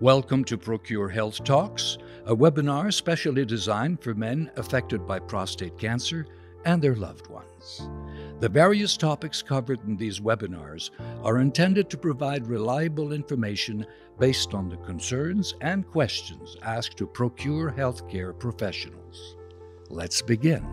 Welcome to PROCURE Health Talks, a webinar specially designed for men affected by prostate cancer and their loved ones. The various topics covered in these webinars are intended to provide reliable information based on the concerns and questions asked to PROCURE healthcare professionals. Let's begin.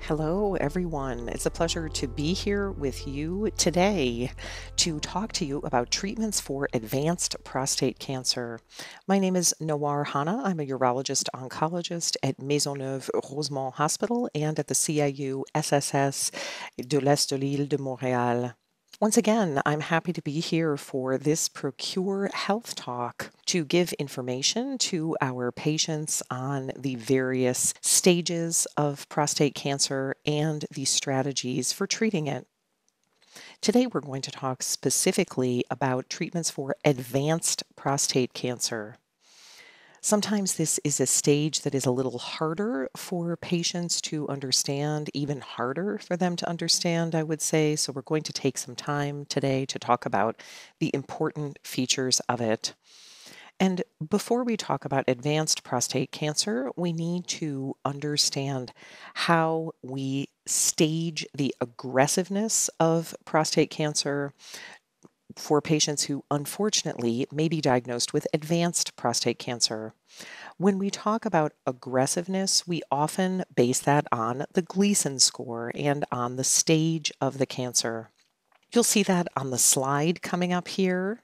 Hello, everyone. It's a pleasure to be here with you today to talk to you about treatments for advanced prostate cancer. My name is Nawar Hanna. I'm a urologist oncologist at Maisonneuve-Rosemont Hospital and at the CIU SSS de l'Est de l'Île de Montréal. Once again, I'm happy to be here for this PROCURE Health Talk to give information to our patients on the various stages of prostate cancer and the strategies for treating it. Today, we're going to talk specifically about treatments for advanced prostate cancer. Sometimes this is a stage that is a little harder for patients to understand, even harder for them to understand, I would say. So we're going to take some time today to talk about the important features of it. And before we talk about advanced prostate cancer, we need to understand how we stage the aggressiveness of prostate cancer for patients who unfortunately may be diagnosed with advanced prostate cancer. When we talk about aggressiveness, we often base that on the Gleason score and on the stage of the cancer. You'll see that on the slide coming up here.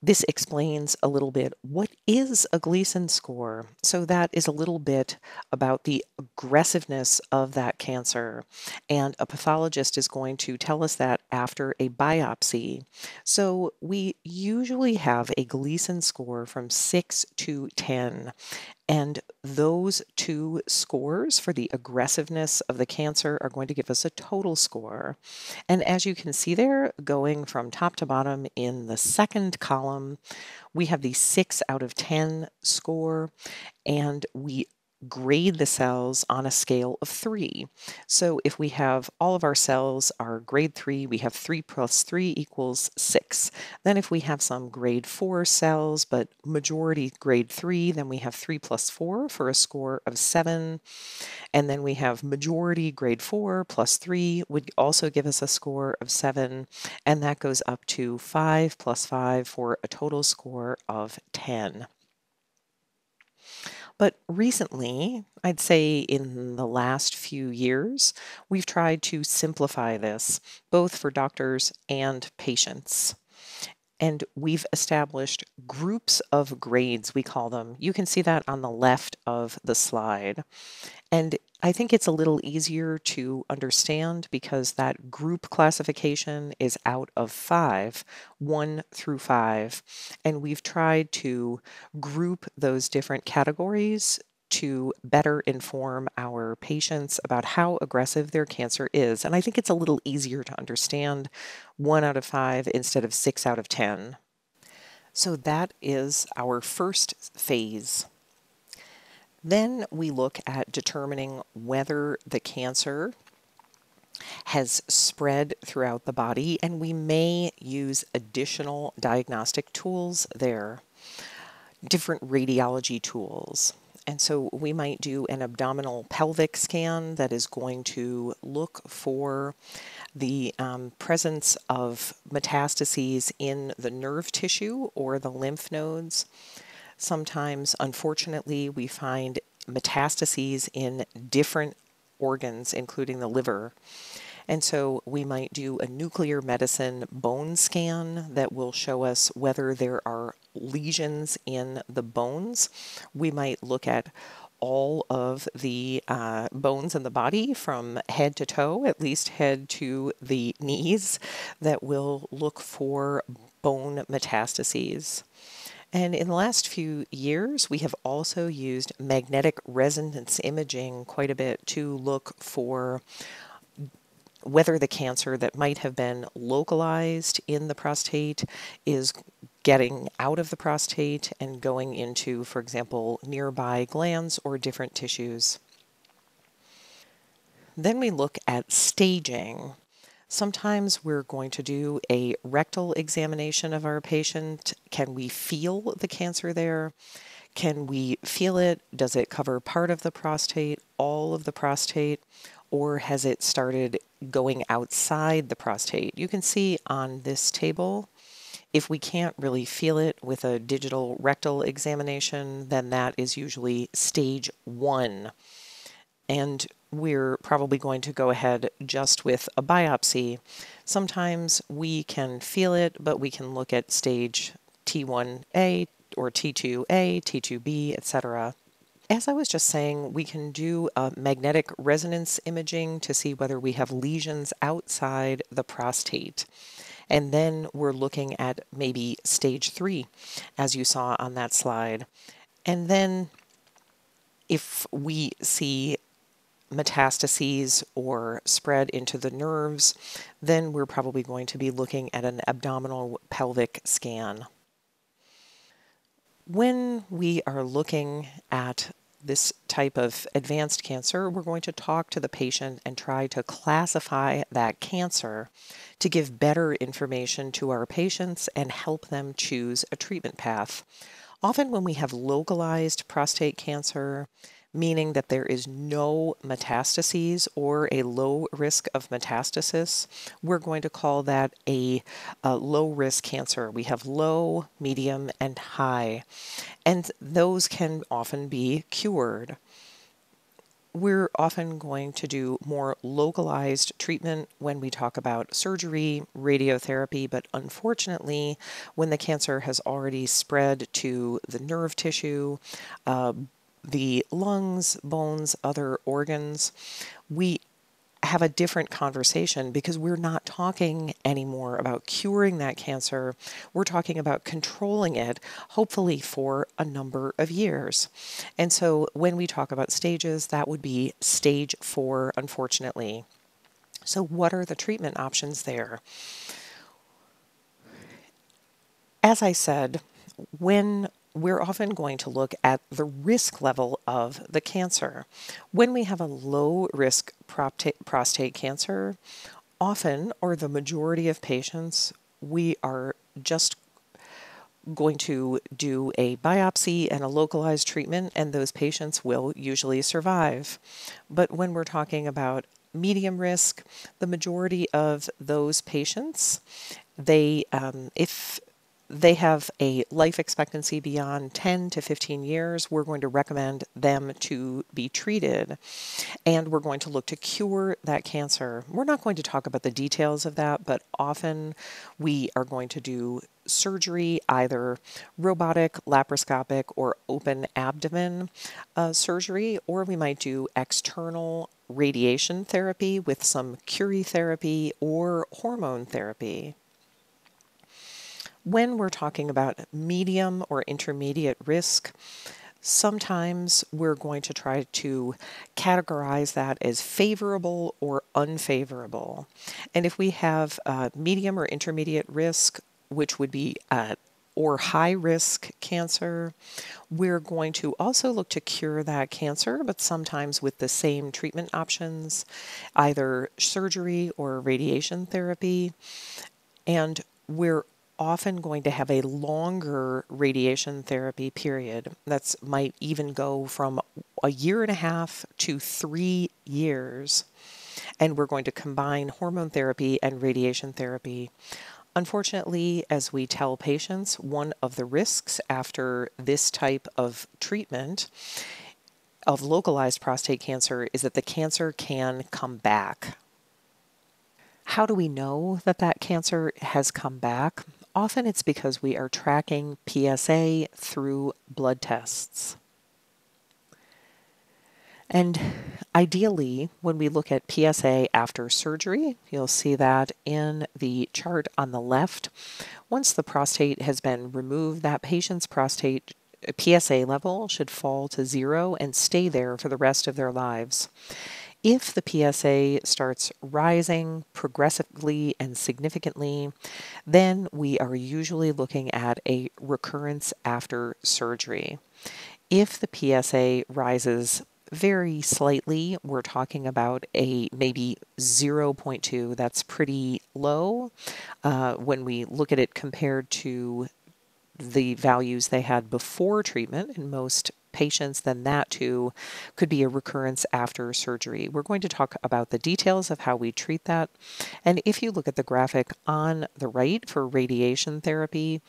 This explains a little bit what is a Gleason score. So that is a little bit about the aggressiveness of that cancer. And a pathologist is going to tell us that after a biopsy. So we usually have a Gleason score from 6 to 10. And those two scores for the aggressiveness of the cancer are going to give us a total score. And as you can see there, going from top to bottom in the second column, we have the 6 out of 10 score, and we grade the cells on a scale of 3. So if we have all of our cells are grade 3, we have 3 plus 3 equals 6. Then if we have some grade 4 cells, but majority grade 3, then we have 3 plus 4 for a score of 7. And then we have majority grade 4 plus 3 would also give us a score of 7. And that goes up to 5 plus 5 for a total score of 10. But recently, I'd say in the last few years, we've tried to simplify this, both for doctors and patients. And we've established groups of grades, we call them. You can see that on the left of the slide. And I think it's a little easier to understand because that group classification is out of 5, 1 through 5. And we've tried to group those different categories to better inform our patients about how aggressive their cancer is. And I think it's a little easier to understand 1 out of 5 instead of 6 out of 10. So that is our first phase. Then we look at determining whether the cancer has spread throughout the body, and we may use additional diagnostic tools there, different radiology tools. And so we might do an abdominal pelvic scan that is going to look for the presence of metastases in the nerve tissue or the lymph nodes. Sometimes, unfortunately, we find metastases in different organs, including the liver. And so we might do a nuclear medicine bone scan that will show us whether there are lesions in the bones. We might look at all of the bones in the body from head to toe, at least head to the knees, that will look for bone metastases. And in the last few years, we have also used magnetic resonance imaging quite a bit to look for whether the cancer that might have been localized in the prostate is getting out of the prostate and going into, for example, nearby glands or different tissues. Then we look at staging. Sometimes we're going to do a rectal examination of our patient. Can we feel the cancer there? Can we feel it? Does it cover part of the prostate, all of the prostate, or has it started going outside the prostate? You can see on this table, if we can't really feel it with a digital rectal examination, then that is usually stage 1. And we're probably going to go ahead just with a biopsy. Sometimes we can feel it, but we can look at stage T1A or T2A, T2B, etc. As I was just saying, we can do a magnetic resonance imaging to see whether we have lesions outside the prostate. And then we're looking at maybe stage 3, as you saw on that slide. And then if we see metastases or spread into the nerves, then we're probably going to be looking at an abdominal pelvic scan. When we are looking at this type of advanced cancer, we're going to talk to the patient and try to classify that cancer to give better information to our patients and help them choose a treatment path. Often when we have localized prostate cancer, meaning that there is no metastases or a low risk of metastasis, we're going to call that a low risk cancer. We have low, medium, and high, and those can often be cured. We're often going to do more localized treatment when we talk about surgery, radiotherapy, but unfortunately, when the cancer has already spread to the nerve tissue, the lungs, bones, other organs, we have a different conversation because we're not talking anymore about curing that cancer. We're talking about controlling it, hopefully for a number of years. And so when we talk about stages, that would be stage 4, unfortunately. So what are the treatment options there? As I said, when we're often going to look at the risk level of the cancer. When we have a low risk prostate cancer, often, or the majority of patients, we are just going to do a biopsy and a localized treatment, and those patients will usually survive. But when we're talking about medium risk, the majority of those patients, if they have a life expectancy beyond 10 to 15 years, we're going to recommend them to be treated, and we're going to look to cure that cancer. We're not going to talk about the details of that, but often we are going to do surgery, either robotic, laparoscopic, or open abdomen surgery, or we might do external radiation therapy with some Curie therapy or hormone therapy. When we're talking about medium or intermediate risk, sometimes we're going to try to categorize that as favorable or unfavorable. And if we have medium or intermediate risk, which would be or high risk cancer, we're going to also look to cure that cancer, but sometimes with the same treatment options, either surgery or radiation therapy. And we're often going to have a longer radiation therapy period that might even go from 1.5 years to 3 years. And we're going to combine hormone therapy and radiation therapy. Unfortunately, as we tell patients, one of the risks after this type of treatment of localized prostate cancer is that the cancer can come back. How do we know that that cancer has come back? Often it's because we are tracking PSA through blood tests. And ideally, when we look at PSA after surgery, you'll see that in the chart on the left. Once the prostate has been removed, that patient's prostate PSA level should fall to 0 and stay there for the rest of their lives. If the PSA starts rising progressively and significantly, then we are usually looking at a recurrence after surgery. If the PSA rises very slightly, we're talking about a maybe 0.2. That's pretty low when we look at it compared to the values they had before treatment in most patients. Then that too could be a recurrence after surgery. We're going to talk about the details of how we treat that. And if you look at the graphic on the right for radiation therapy,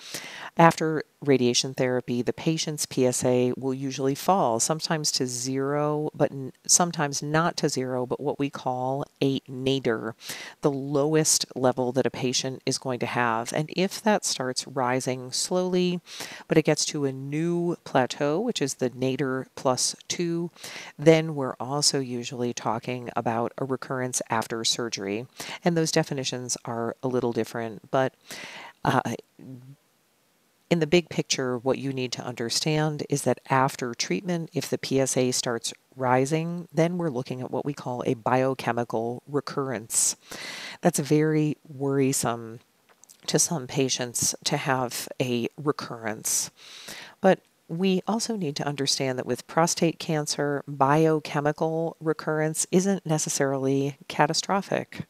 after radiation therapy, the patient's PSA will usually fall, sometimes to zero, but sometimes not to zero, but what we call a nadir, the lowest level that a patient is going to have. And if that starts rising slowly, but it gets to a new plateau, which is the nadir plus 2, then we're also usually talking about a recurrence after surgery. And those definitions are a little different, but in the big picture, what you need to understand is that after treatment, if the PSA starts rising, then we're looking at what we call a biochemical recurrence. That's very worrisome to some patients to have a recurrence. But we also need to understand that with prostate cancer, biochemical recurrence isn't necessarily catastrophic.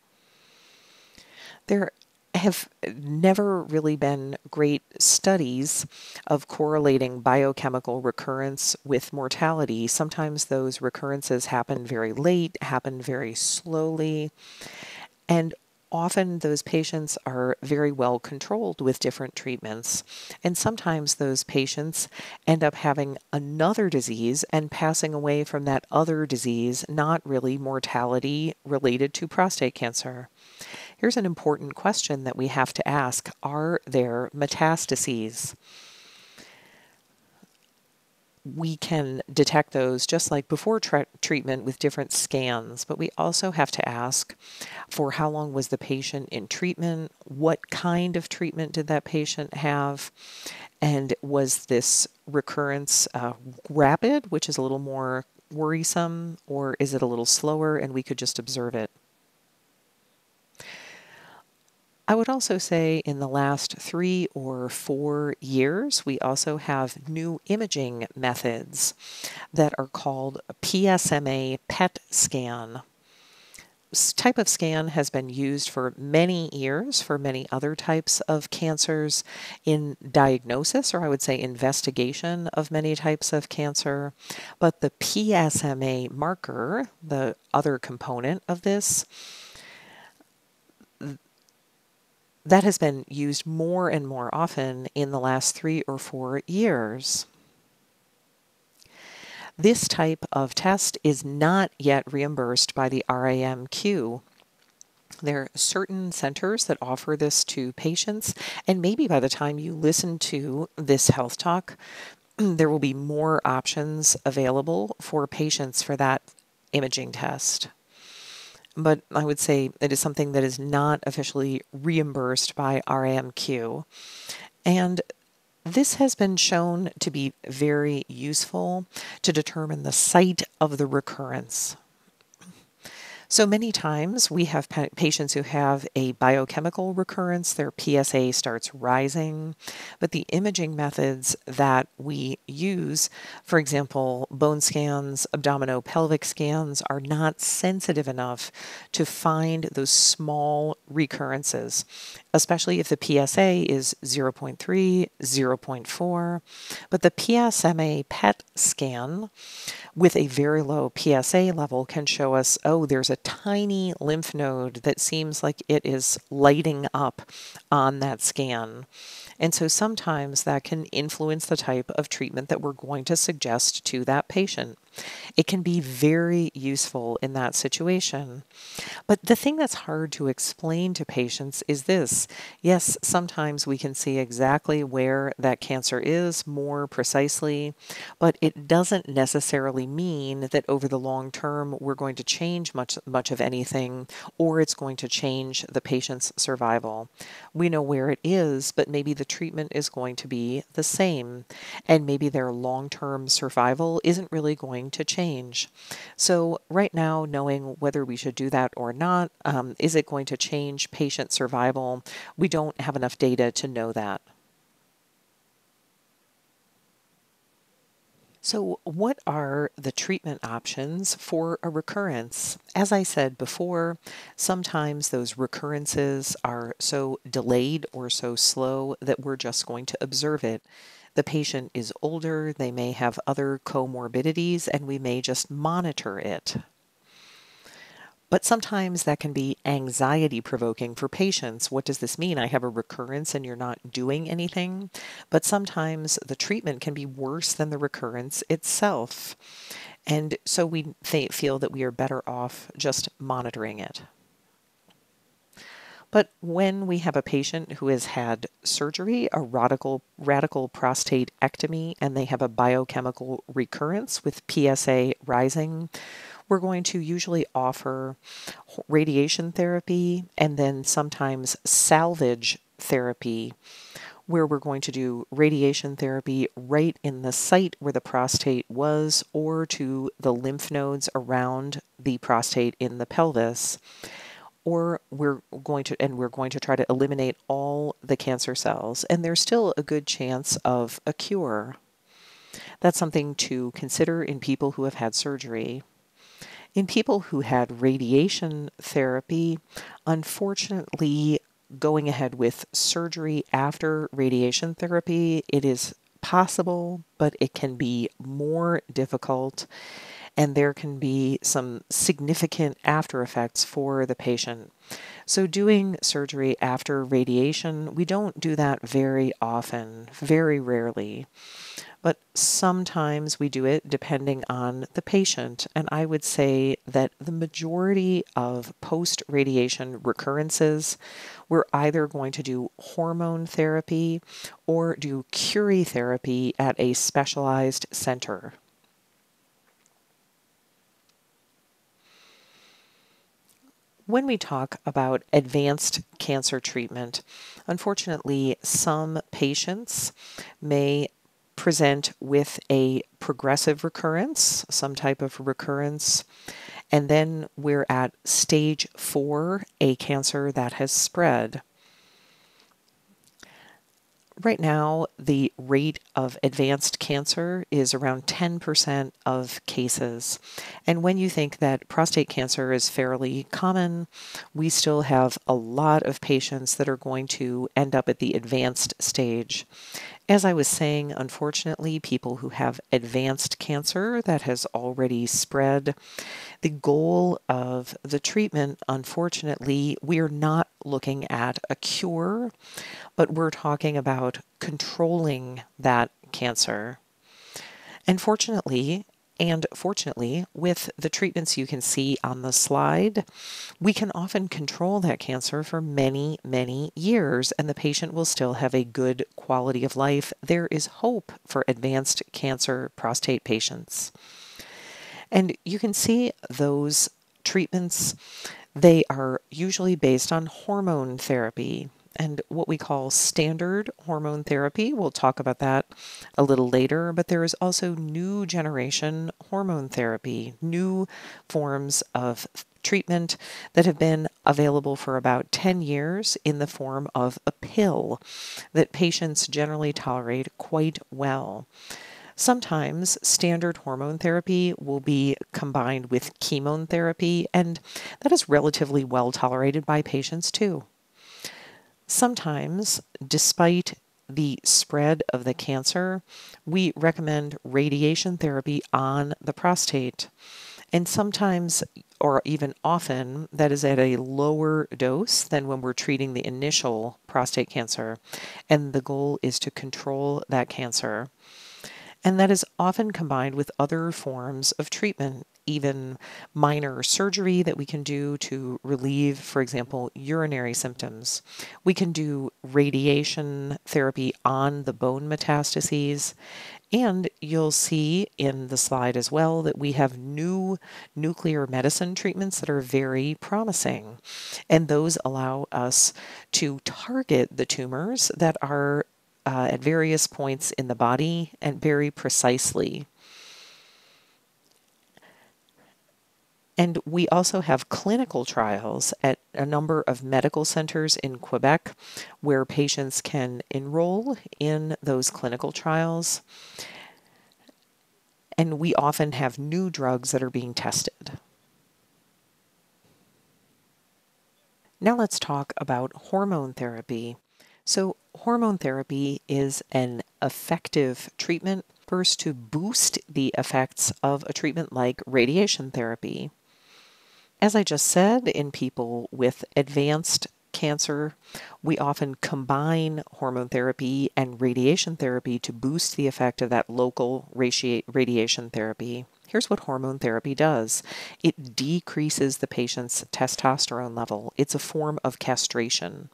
There have never really been great studies of correlating biochemical recurrence with mortality. Sometimes those recurrences happen very late, happen very slowly, and often those patients are very well controlled with different treatments. And sometimes those patients end up having another disease and passing away from that other disease, not really mortality related to prostate cancer. Here's an important question that we have to ask. Are there metastases? We can detect those just like before treatment with different scans, but we also have to ask for how long was the patient in treatment, what kind of treatment did that patient have, and was this recurrence rapid, which is a little more worrisome, or is it a little slower and we could just observe it? I would also say in the last 3 or 4 years, we also have new imaging methods that are called a PSMA PET scan. This type of scan has been used for many years for many other types of cancers in diagnosis, or I would say investigation of many types of cancer. But the PSMA marker, the other component of this, that has been used more and more often in the last 3 or 4 years. This type of test is not yet reimbursed by the RAMQ. There are certain centers that offer this to patients, and maybe by the time you listen to this health talk, there will be more options available for patients for that imaging test. But I would say it is something that is not officially reimbursed by RAMQ. And this has been shown to be very useful to determine the site of the recurrence. So many times we have patients who have a biochemical recurrence, their PSA starts rising, but the imaging methods that we use, for example, bone scans, abdominopelvic scans, are not sensitive enough to find those small recurrences, especially if the PSA is 0.3, 0.4. But the PSMA PET scan with a very low PSA level can show us, oh, there's a tiny lymph node that seems like it is lighting up on that scan. And so sometimes that can influence the type of treatment that we're going to suggest to that patient. It can be very useful in that situation. But the thing that's hard to explain to patients is this. Yes, sometimes we can see exactly where that cancer is more precisely, but it doesn't necessarily mean that over the long term we're going to change much of anything, or it's going to change the patient's survival. We know where it is, but maybe the treatment is going to be the same, and maybe their long-term survival isn't really going to change. So right now, knowing whether we should do that or not, is it going to change patient survival? We don't have enough data to know that. So, what are the treatment options for a recurrence? As I said before, sometimes those recurrences are so delayed or so slow that we're just going to observe it. The patient is older, they may have other comorbidities, and we may just monitor it. But sometimes that can be anxiety provoking for patients. What does this mean? I have a recurrence and you're not doing anything. But sometimes the treatment can be worse than the recurrence itself. And so we feel that we are better off just monitoring it. But when we have a patient who has had surgery, a radical prostatectomy, and they have a biochemical recurrence with PSA rising, we're going to usually offer radiation therapy and then sometimes salvage therapy, where we're going to do radiation therapy right in the site where the prostate was or to the lymph nodes around the prostate in the pelvis. Or we're going to try to eliminate all the cancer cells, and there's still a good chance of a cure. That's something to consider in people who have had surgery. In people who had radiation therapy, unfortunately, going ahead with surgery after radiation therapy, it is possible, but it can be more difficult, and there can be some significant after effects for the patient. So doing surgery after radiation, we don't do that very often, very rarely. But sometimes we do it depending on the patient. And I would say that the majority of post-radiation recurrences, we're either going to do hormone therapy or do Curie therapy at a specialized center. When we talk about advanced cancer treatment, unfortunately, some patients may present with a progressive recurrence, some type of recurrence, and then we're at stage 4, a cancer that has spread. Right now, the rate of advanced cancer is around 10% of cases. And when you think that prostate cancer is fairly common, we still have a lot of patients that are going to end up at the advanced stage. As I was saying, unfortunately, people who have advanced cancer that has already spread, the goal of the treatment, unfortunately, we are not looking at a cure, but we're talking about controlling that cancer. And fortunately, with the treatments you can see on the slide, we can often control that cancer for many, many years, and the patient will still have a good quality of life. There is hope for advanced cancer prostate patients. And you can see those treatments, they are usually based on hormone therapy and what we call standard hormone therapy. We'll talk about that a little later, but there is also new generation hormone therapy, new forms of treatment that have been available for about 10 years in the form of a pill that patients generally tolerate quite well. Sometimes standard hormone therapy will be combined with chemotherapy, and that is relatively well tolerated by patients too. Sometimes, despite the spread of the cancer, we recommend radiation therapy on the prostate. And sometimes, or even often, that is at a lower dose than when we're treating the initial prostate cancer. And the goal is to control that cancer. And that is often combined with other forms of treatment, even minor surgery that we can do to relieve, for example, urinary symptoms. We can do radiation therapy on the bone metastases. And you'll see in the slide as well that we have new nuclear medicine treatments that are very promising. And those allow us to target the tumors that are at various points in the body and very precisely. And we also have clinical trials at a number of medical centers in Quebec where patients can enroll in those clinical trials. and we often have new drugs that are being tested. Now let's talk about hormone therapy. So hormone therapy is an effective treatment first to boost the effects of a treatment like radiation therapy. As I just said, in people with advanced cancer, we often combine hormone therapy and radiation therapy to boost the effect of that local radiation therapy. Here's what hormone therapy does. It decreases the patient's testosterone level. It's a form of castration.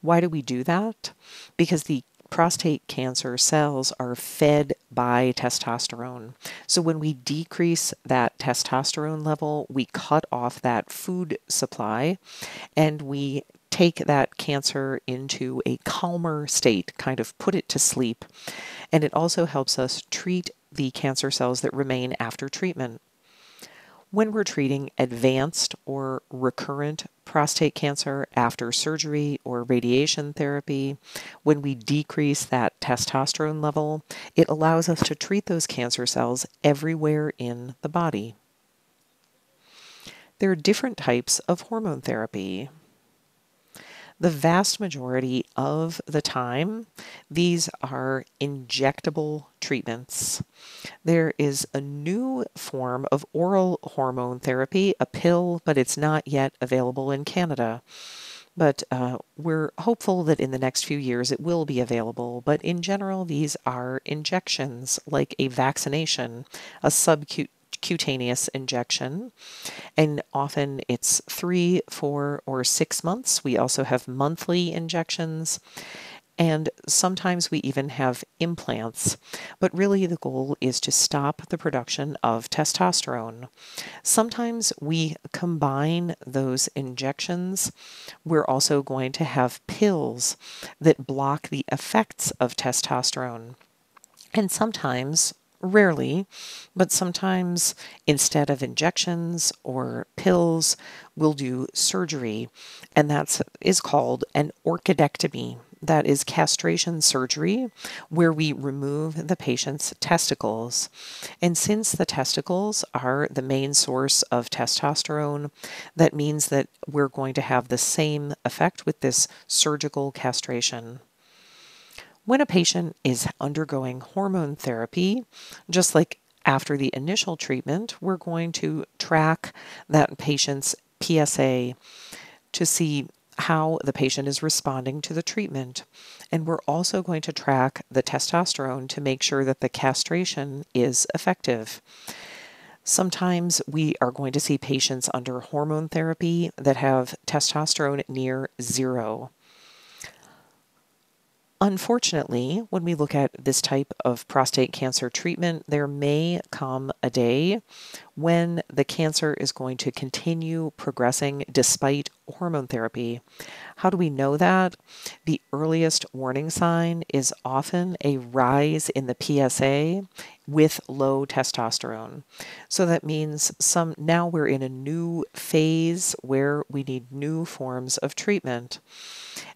Why do we do that? Because the prostate cancer cells are fed by testosterone. So when we decrease that testosterone level, we cut off that food supply and we take that cancer into a calmer state, kind of put it to sleep. And it also helps us treat the cancer cells that remain after treatment. When we're treating advanced or recurrent prostate cancer after surgery or radiation therapy, when we decrease that testosterone level, it allows us to treat those cancer cells everywhere in the body. There are different types of hormone therapy. The vast majority of the time, these are injectable treatments. There is a new form of oral hormone therapy, a pill, but it's not yet available in Canada. But we're hopeful that in the next few years it will be available. But in general, these are injections like a vaccination, a subcutaneous injection, and often it's 3, 4, or 6 months. We also have monthly injections, and sometimes we even have implants. But really the goal is to stop the production of testosterone. Sometimes we combine those injections. We're also going to have pills that block the effects of testosterone. And sometimes, rarely, but sometimes instead of injections or pills, we'll do surgery, and that is called an orchidectomy. That is castration surgery where we remove the patient's testicles. And since the testicles are the main source of testosterone, that means that we're going to have the same effect with this surgical castration. When a patient is undergoing hormone therapy, just like after the initial treatment, we're going to track that patient's PSA to see how the patient is responding to the treatment. And we're also going to track the testosterone to make sure that the castration is effective. Sometimes we are going to see patients under hormone therapy that have testosterone near 0. Unfortunately, when we look at this type of prostate cancer treatment, there may come a day when the cancer is going to continue progressing despite hormone therapy. How do we know that? The earliest warning sign is often a rise in the PSA with low testosterone. So that means now we're in a new phase where we need new forms of treatment.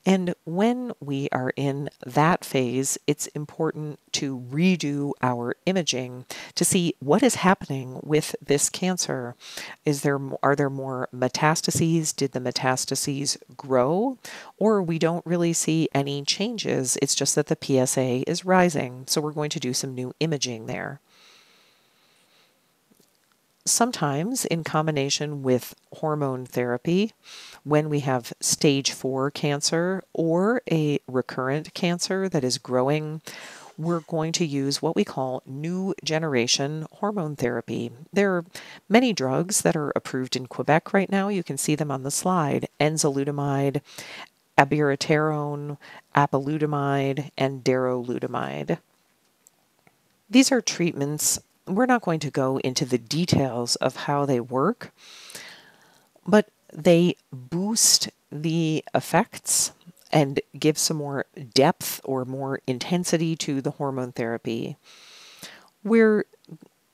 And when we are in that phase, it's important to redo our imaging to see what is happening with this cancer. Are there more metastases? Did the metastases grow? Or we don't really see any changes. It's just that the PSA is rising. So we're going to do some new imaging there. Sometimes in combination with hormone therapy, when we have stage 4 cancer or a recurrent cancer that is growing, we're going to use what we call new generation hormone therapy. There are many drugs that are approved in Quebec right now. You can see them on the slide: enzalutamide, abiraterone, apalutamide, and darolutamide. These are treatments. We're not going to go into the details of how they work, but they boost the effects and give some more depth or more intensity to the hormone therapy. We're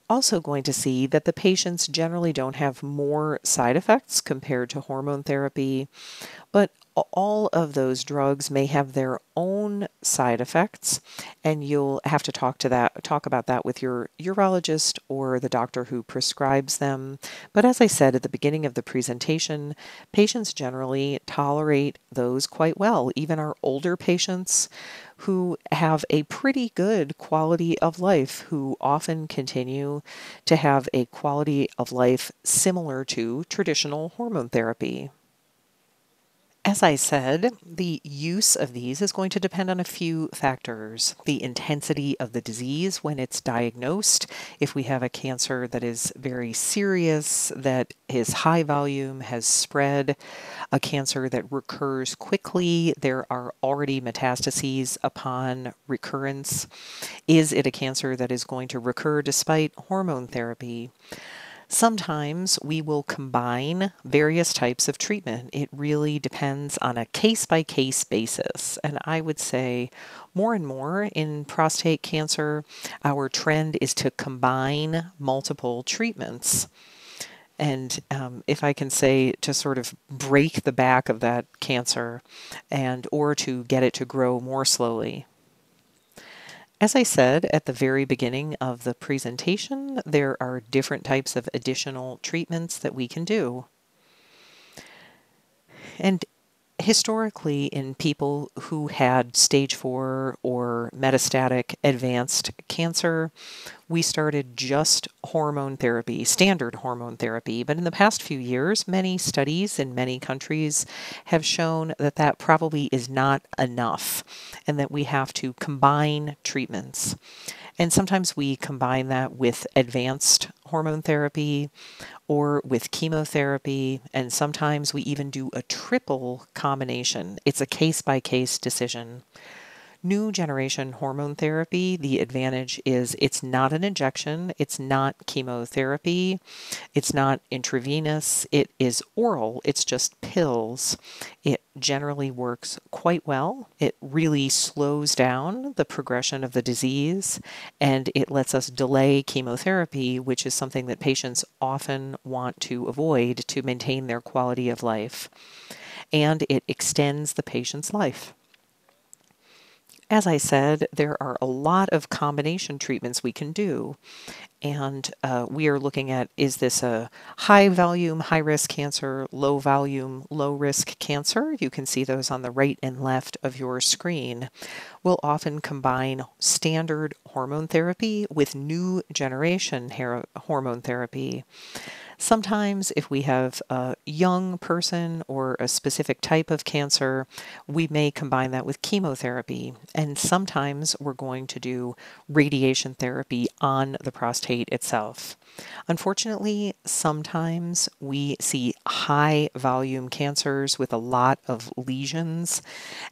also going to see that the patients generally don't have more side effects compared to hormone therapy, but all of those drugs may have their own side effects, and you'll have to talk about that with your urologist or the doctor who prescribes them. But as I said at the beginning of the presentation, patients generally tolerate those quite well. Even our older patients who have a pretty good quality of life, who often continue to have a quality of life similar to traditional hormone therapy. As I said, the use of these is going to depend on a few factors. The intensity of the disease when it's diagnosed. If we have a cancer that is very serious, that is high volume, has spread, a cancer that recurs quickly, there are already metastases upon recurrence. Is it a cancer that is going to recur despite hormone therapy? Sometimes we will combine various types of treatment. It really depends on a case-by-case basis. And I would say more and more in prostate cancer, our trend is to combine multiple treatments. And if I can say, to sort of break the back of that cancer or to get it to grow more slowly. As I said at the very beginning of the presentation, there are different types of additional treatments that we can do. And historically, in people who had stage 4 or metastatic advanced cancer, we started just hormone therapy, standard hormone therapy. But in the past few years, many studies in many countries have shown that that probably is not enough and that we have to combine treatments. And sometimes we combine that with advanced hormone therapy or with chemotherapy, and sometimes we even do a triple combination. It's a case-by-case decision. New generation hormone therapy, the advantage is it's not an injection, it's not chemotherapy, it's not intravenous, it is oral, it's just pills. It generally works quite well. It really slows down the progression of the disease, and it lets us delay chemotherapy, which is something that patients often want to avoid to maintain their quality of life. And it extends the patient's life. As I said, there are a lot of combination treatments we can do. And we are looking at, is this a high volume, high risk cancer, low volume, low risk cancer? You can see those on the right and left of your screen. We'll often combine standard hormone therapy with new generation hormone therapy. Sometimes if we have a young person or a specific type of cancer, we may combine that with chemotherapy. And sometimes we're going to do radiation therapy on the prostate itself. Unfortunately, sometimes we see high volume cancers with a lot of lesions,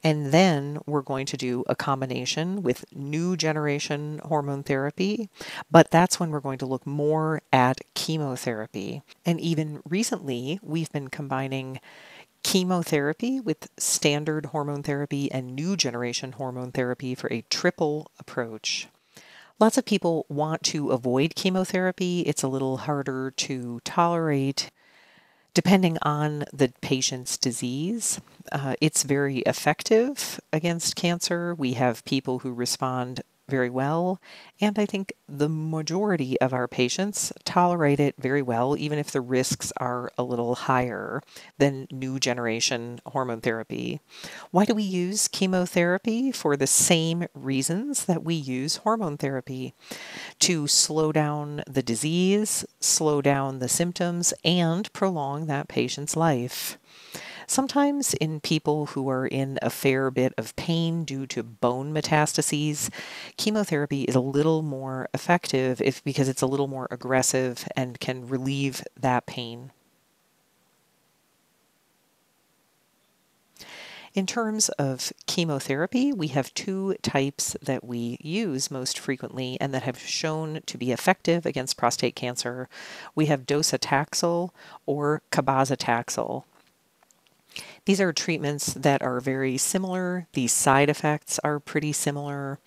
and then we're going to do a combination with new generation hormone therapy, but that's when we're going to look more at chemotherapy. And even recently, we've been combining chemotherapy with standard hormone therapy and new generation hormone therapy for a triple approach. Lots of people want to avoid chemotherapy. It's a little harder to tolerate depending on the patient's disease. It's very effective against cancer. We have people who respond very well, and I think the majority of our patients tolerate it very well, even if the risks are a little higher than new generation hormone therapy. Why do we use chemotherapy? For the same reasons that we use hormone therapy: to slow down the disease, slow down the symptoms, and prolong that patient's life. Sometimes in people who are in a fair bit of pain due to bone metastases, chemotherapy is a little more effective because it's a little more aggressive and can relieve that pain. In terms of chemotherapy, we have two types that we use most frequently and that have shown to be effective against prostate cancer. We have docetaxel or cabazitaxel. These are treatments that are very similar. The side effects are pretty similar.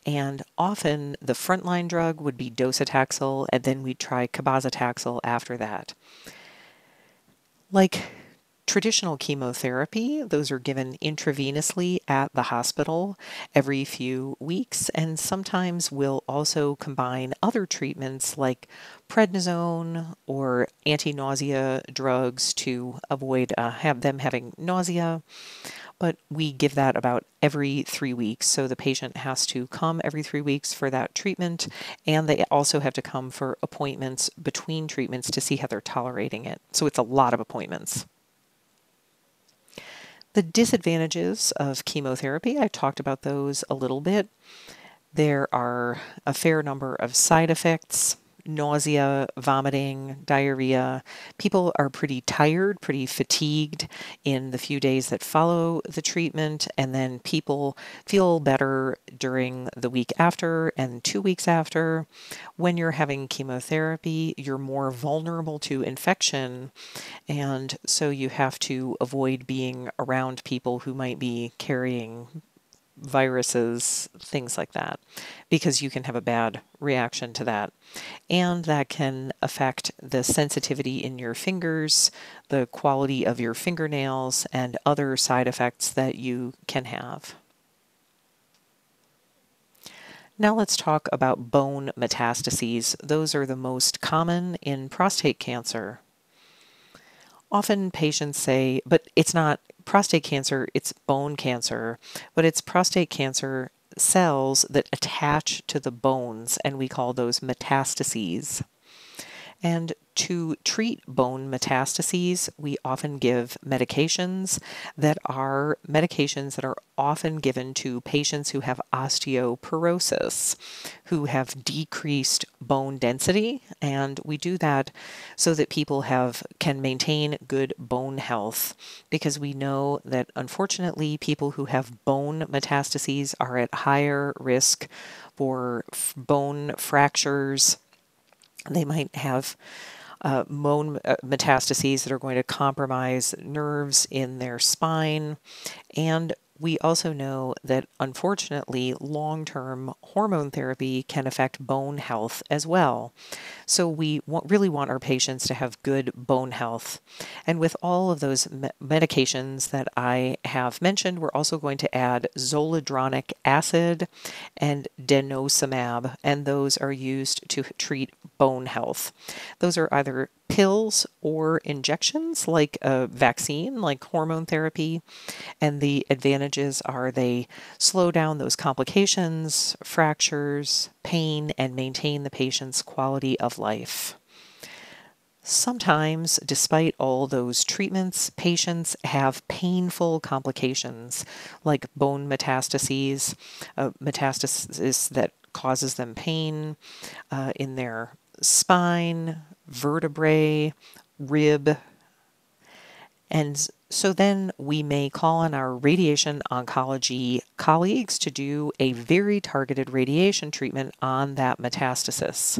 And often the frontline drug would be docetaxel, and then we'd try cabazitaxel after that. Like Traditional chemotherapy, those are given intravenously at the hospital every few weeks, and sometimes we'll also combine other treatments like prednisone or anti-nausea drugs to avoid have them having nausea. But we give that about every 3 weeks. So the patient has to come every 3 weeks for that treatment, and they also have to come for appointments between treatments to see how they're tolerating it. So it's a lot of appointments. The disadvantages of chemotherapy, I talked about those a little bit. There are a fair number of side effects: nausea, vomiting, diarrhea. People are pretty tired, pretty fatigued in the few days that follow the treatment, and then people feel better during the week after and 2 weeks after. When you're having chemotherapy, you're more vulnerable to infection, and so you have to avoid being around people who might be carrying viruses, things like that, because you can have a bad reaction to that. And that can affect the sensitivity in your fingers, the quality of your fingernails, and other side effects that you can have. Now let's talk about bone metastases. Those are the most common in prostate cancer. Often patients say, but it's not prostate cancer, it's bone cancer, but it's prostate cancer cells that attach to the bones, and we call those metastases. And to treat bone metastases, we often give medications that are often given to patients who have osteoporosis, who have decreased bone density, and we do that so that people can maintain good bone health, because we know that unfortunately people who have bone metastases are at higher risk for bone fractures. They might have bone metastases that are going to compromise nerves in their spine. And we also know that unfortunately long-term hormone therapy can affect bone health as well. So we really want our patients to have good bone health. And with all of those medications that I have mentioned, we're also going to add zoledronic acid and denosumab, and those are used to treat bone health. Those are either pills or injections, like a vaccine, like hormone therapy, and the advantages are they slow down those complications, fractures, pain, and maintain the patient's quality of life. Sometimes, despite all those treatments, patients have painful complications like bone metastases, metastasis that causes them pain in their spine, vertebrae, rib. And so then we may call on our radiation oncology colleagues to do a very targeted radiation treatment on that metastasis.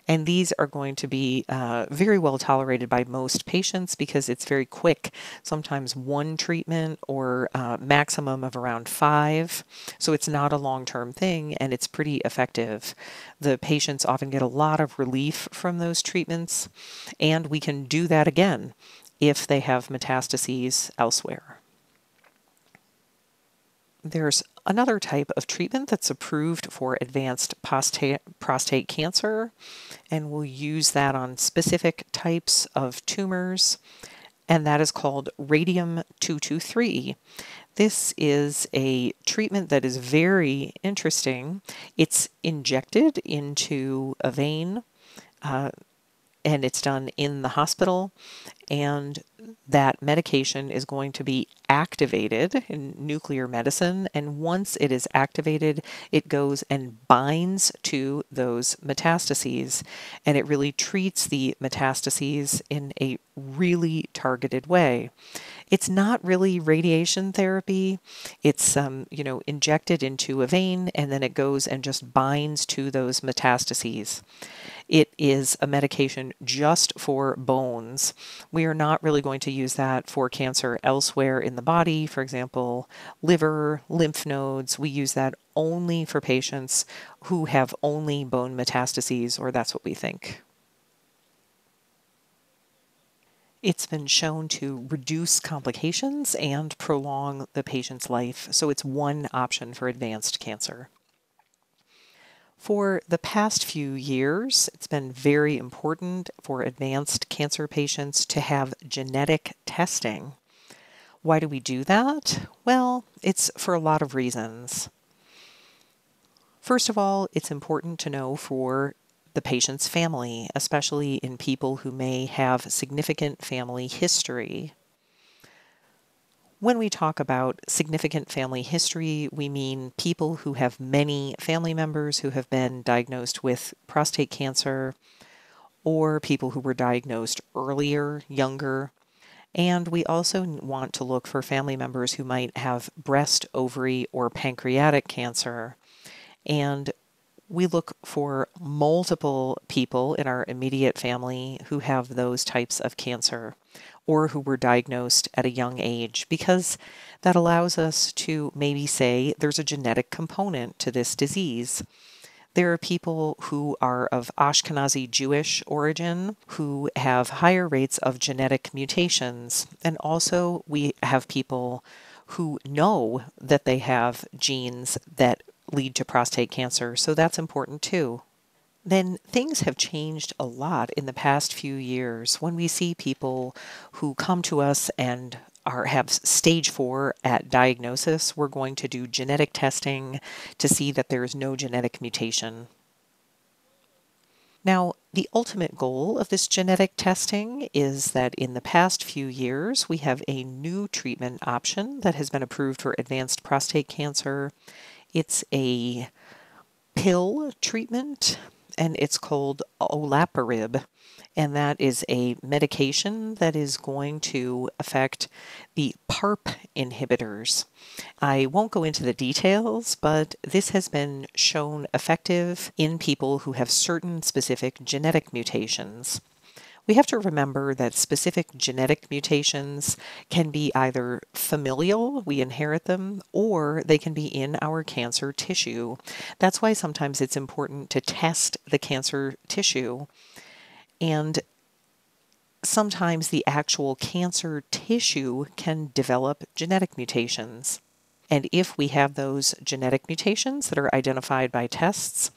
And these are going to be very well tolerated by most patients because it's very quick, sometimes one treatment or maximum of around 5. So it's not a long-term thing, and it's pretty effective. The patients often get a lot of relief from those treatments, and we can do that again if they have metastases elsewhere. There's another type of treatment that's approved for advanced prostate cancer, and we'll use that on specific types of tumors, and that is called radium-223. This is a treatment that is very interesting. It's injected into a vein, and it's done in the hospital, and that medication is going to be activated in nuclear medicine, and once it is activated, it goes and binds to those metastases, and it really treats the metastases in a really targeted way. It's not really radiation therapy. It's injected into a vein, and then it goes and just binds to those metastases. It is a medication just for bones. We are not really going to use that for cancer elsewhere in the body, for example, liver, lymph nodes. We use that only for patients who have only bone metastases, or that's what we think. It's been shown to reduce complications and prolong the patient's life, so it's one option for advanced cancer. For the past few years, it's been very important for advanced cancer patients to have genetic testing. Why do we do that? Well, it's for a lot of reasons. First of all, it's important to know for the patient's family, especially in people who may have significant family history. When we talk about significant family history, we mean people who have many family members who have been diagnosed with prostate cancer, or people who were diagnosed earlier, younger. And we also want to look for family members who might have breast, ovary, or pancreatic cancer. And we look for multiple people in our immediate family who have those types of cancer or who were diagnosed at a young age, because that allows us to maybe say there's a genetic component to this disease. There are people who are of Ashkenazi Jewish origin who have higher rates of genetic mutations. And also we have people who know that they have genes that lead to prostate cancer, so that's important too. Then things have changed a lot in the past few years when we see people who come to us and have stage 4 at diagnosis. We're going to do genetic testing to see that there is no genetic mutation. Now, the ultimate goal of this genetic testing is that in the past few years, we have a new treatment option that has been approved for advanced prostate cancer. It's a pill treatment, and it's called olaparib, and that is a medication that is going to affect the PARP inhibitors. I won't go into the details, but this has been shown effective in people who have certain specific genetic mutations. We have to remember that specific genetic mutations can be either familial, we inherit them, or they can be in our cancer tissue. That's why sometimes it's important to test the cancer tissue. And sometimes the actual cancer tissue can develop genetic mutations. And if we have those genetic mutations that are identified by tests,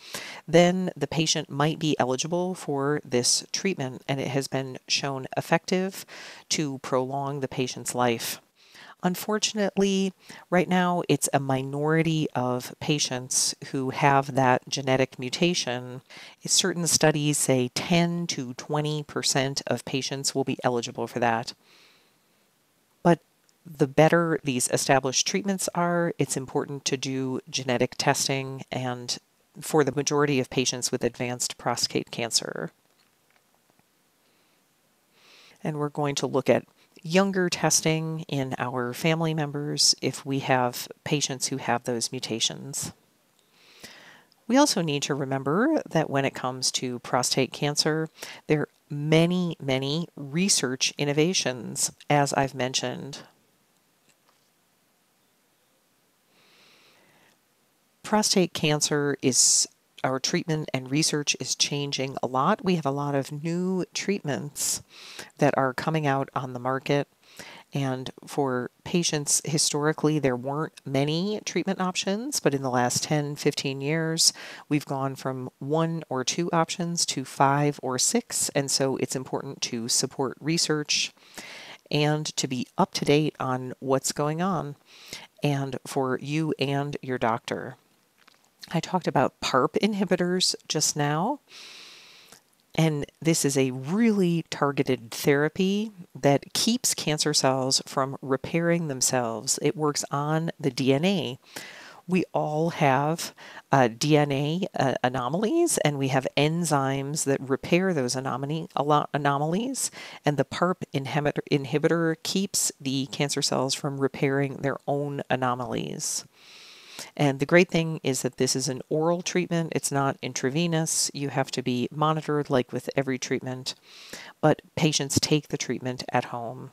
then the patient might be eligible for this treatment, and it has been shown effective to prolong the patient's life. Unfortunately, right now it's a minority of patients who have that genetic mutation. Certain studies say 10 to 20% of patients will be eligible for that. But the better these established treatments are, it's important to do genetic testing, and for the majority of patients with advanced prostate cancer. And we're going to look at younger testing in our family members if we have patients who have those mutations. We also need to remember that when it comes to prostate cancer, there are many, many research innovations, as I've mentioned. Prostate cancer our treatment and research is changing a lot. We have a lot of new treatments that are coming out on the market. And for patients, historically, there weren't many treatment options, but in the last 10, 15 years, we've gone from 1 or 2 options to 5 or 6. And so it's important to support research and to be up to date on what's going on, and for you and your doctor. I talked about PARP inhibitors just now, and this is a really targeted therapy that keeps cancer cells from repairing themselves. It works on the DNA. We all have DNA anomalies, and we have enzymes that repair those anomalies, and the PARP inhibitor keeps the cancer cells from repairing their own anomalies. And the great thing is that this is an oral treatment. It's not intravenous. You have to be monitored like with every treatment, but patients take the treatment at home.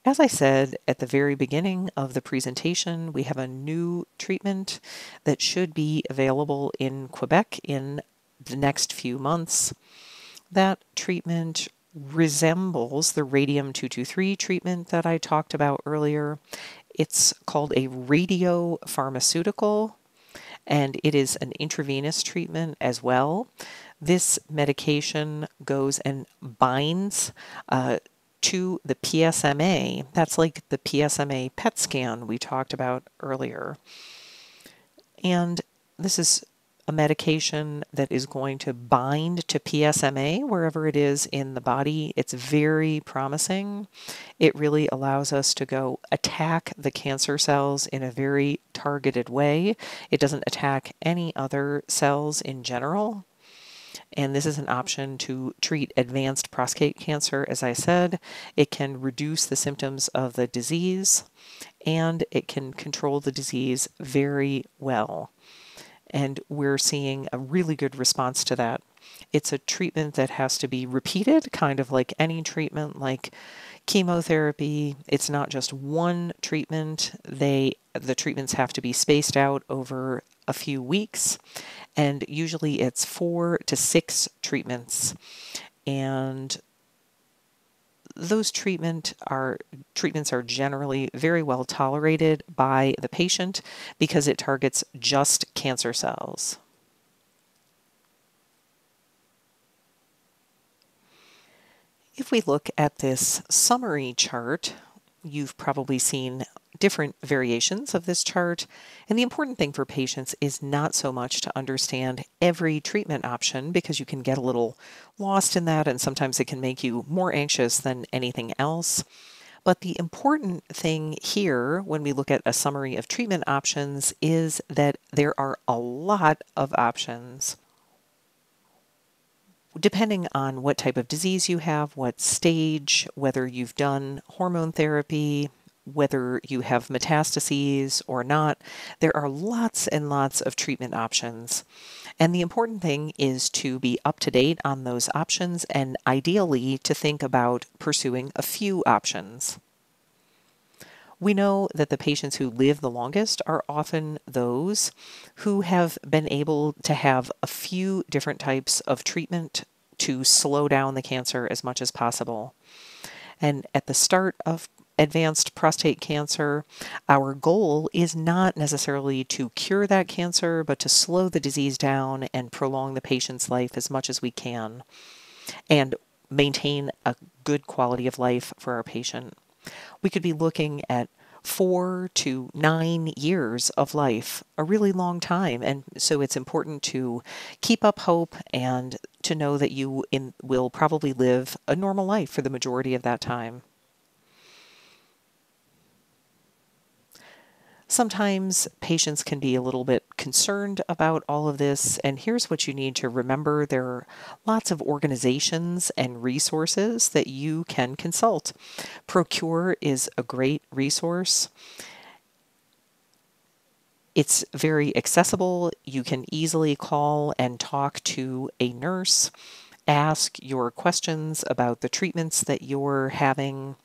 As I said at the very beginning of the presentation, we have a new treatment that should be available in Quebec in the next few months. That treatment resembles the radium-223 treatment that I talked about earlier. It's called a radiopharmaceutical, and it is an intravenous treatment as well. This medication goes and binds to the PSMA. That's like the PSMA PET scan we talked about earlier. And this is a medication that is going to bind to PSMA wherever it is in the body. It's very promising. It really allows us to go attack the cancer cells in a very targeted way. It doesn't attack any other cells in general. And this is an option to treat advanced prostate cancer. As I said, it can reduce the symptoms of the disease, and it can control the disease very well. And we're seeing a really good response to that. It's a treatment that has to be repeated, kind of like any treatment, like chemotherapy. It's not just one treatment. The treatments have to be spaced out over a few weeks, and usually it's 4 to 6 treatments. And those treatments are generally very well tolerated by the patient because it targets just cancer cells. If we look at this summary chart, you've probably seen different variations of this chart, and the important thing for patients is not so much to understand every treatment option, because you can get a little lost in that and sometimes it can make you more anxious than anything else. But the important thing here when we look at a summary of treatment options is that there are a lot of options. Depending on what type of disease you have, what stage, whether you've done hormone therapy, whether you have metastases or not, there are lots and lots of treatment options. And the important thing is to be up to date on those options, and ideally to think about pursuing a few options. We know that the patients who live the longest are often those who have been able to have a few different types of treatment to slow down the cancer as much as possible. And at the start of advanced prostate cancer, our goal is not necessarily to cure that cancer, but to slow the disease down and prolong the patient's life as much as we can, and maintain a good quality of life for our patient. We could be looking at 4 to 9 years of life, a really long time, and so it's important to keep up hope and to know that you will probably live a normal life for the majority of that time. Sometimes patients can be a little bit concerned about all of this, and here's what you need to remember. There are lots of organizations and resources that you can consult. PROCURE is a great resource. It's very accessible. You can easily call and talk to a nurse, ask your questions about the treatments that you're having,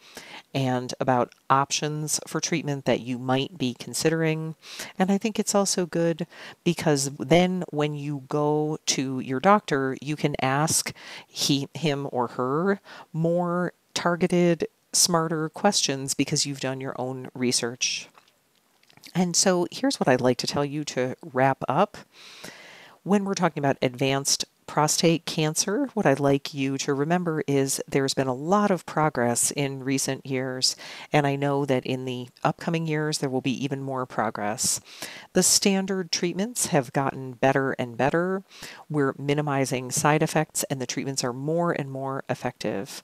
and about options for treatment that you might be considering. And I think it's also good because then when you go to your doctor, you can ask him or her more targeted, smarter questions because you've done your own research. And so here's what I'd like to tell you to wrap up. When we're talking about advanced prostate cancer, what I'd like you to remember is there's been a lot of progress in recent years, and I know that in the upcoming years there will be even more progress. The standard treatments have gotten better and better. We're minimizing side effects, and the treatments are more and more effective.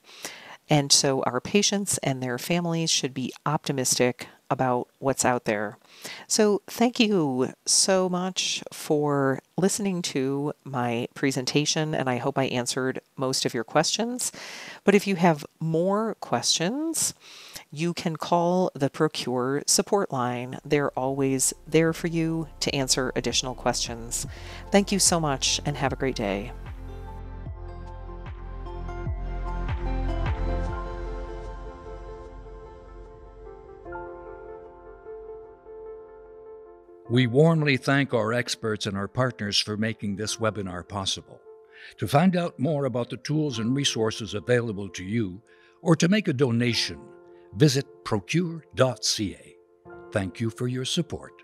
And so our patients and their families should be optimistic about what's out there. So thank you so much for listening to my presentation, and I hope I answered most of your questions. But if you have more questions, you can call the PROCURE support line. They're always there for you to answer additional questions. Thank you so much, and have a great day. We warmly thank our experts and our partners for making this webinar possible. To find out more about the tools and resources available to you, or to make a donation, visit procure.ca. Thank you for your support.